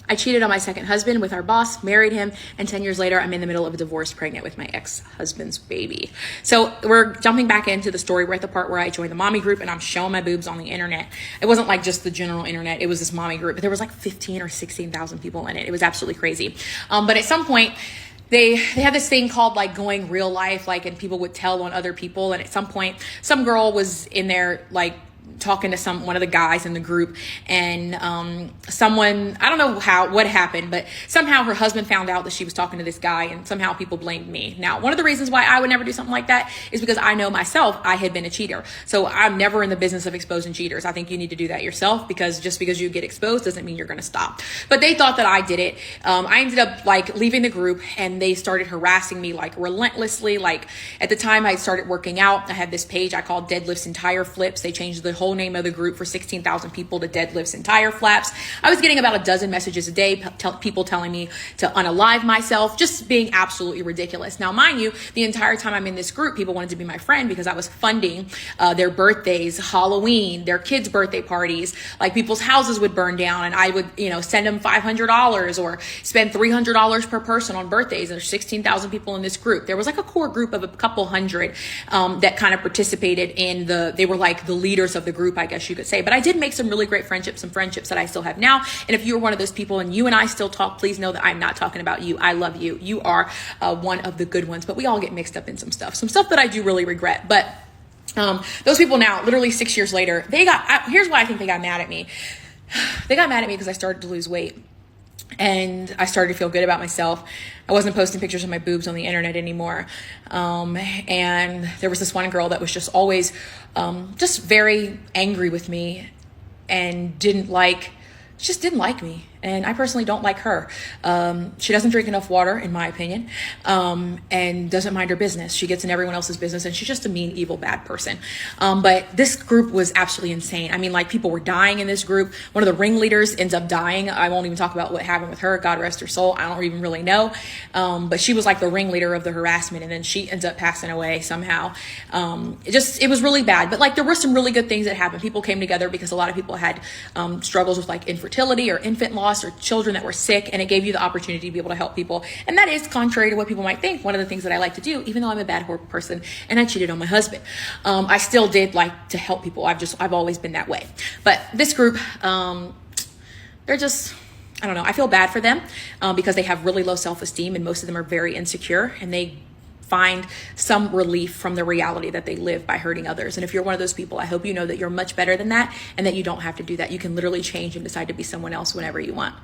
I cheated on my second husband with our boss, married him, and 10 years later, I'm in the middle of a divorce, pregnant with my ex-husband's baby. So we're jumping back into the story. We're at the part where I joined the mommy group and I'm showing my boobs on the internet. It wasn't like just the general internet. It was this mommy group. There was like 15 or 16,000 people in it. It was absolutely crazy. But at some point, they had this thing called like going real life, like, and people would tell on other people. And at some point, some girl was in there like talking to one of the guys in the group, and someone, I don't know what happened, but somehow her husband found out that she was talking to this guy, and somehow people blamed me. Now, one of the reasons why I would never do something like that is because I know myself, I had been a cheater. So I'm never in the business of exposing cheaters. I think you need to do that yourself, because just because you get exposed doesn't mean you're going to stop. But they thought that I did it. I ended up like leaving the group, and they started harassing me like relentlessly. Like at the time I started working out, I had this page I called Deadlifts and Tire Flips. They changed the whole name of the group for 16,000 people to Deadlifts and Tire Flaps. I was getting about a dozen messages a day, people telling me to unalive myself, just being absolutely ridiculous. Now, mind you, the entire time I'm in this group, people wanted to be my friend because I was funding their birthdays, Halloween, their kids' birthday parties. Like people's houses would burn down, and I would, send them $500 or spend $300 per person on birthdays. And there's 16,000 people in this group. There was like a core group of a couple hundred that kind of participated in they were like the leaders of the group, I guess you could say. But I did make some really great friendships, some friendships that I still have now. And if you're one of those people and you and I still talk, please know that I'm not talking about you. I love you. You are one of the good ones, but we all get mixed up in some stuff that I do really regret. But those people now, literally 6 years later, here's why I think they got mad at me. They got mad at me because I started to lose weight. And I started to feel good about myself. I wasn't posting pictures of my boobs on the internet anymore. And there was this one girl that was just always just very angry with me and didn't like me. And I personally don't like her. She doesn't drink enough water, in my opinion, and doesn't mind her business. She gets in everyone else's business, and she's just a mean, evil, bad person. But this group was absolutely insane. I mean, like, people were dying in this group. One of the ringleaders ends up dying. I won't even talk about what happened with her. God rest her soul. I don't even really know. But she was like the ringleader of the harassment, and then she ends up passing away somehow. It was really bad. But like, there were some really good things that happened. People came together because a lot of people had struggles with like infertility or infant loss, or children that were sick, and it gave you the opportunity to be able to help people. And that is contrary to what people might think. One of the things that I like to do, even though I'm a bad, horrible person and I cheated on my husband, I still did like to help people. I've always been that way. But this group, they're just, I don't know. I feel bad for them because they have really low self-esteem, and most of them are very insecure, and they find some relief from the reality that they live by hurting others. And if you're one of those people, I hope you know that you're much better than that, and that you don't have to do that. You can literally change and decide to be someone else whenever you want.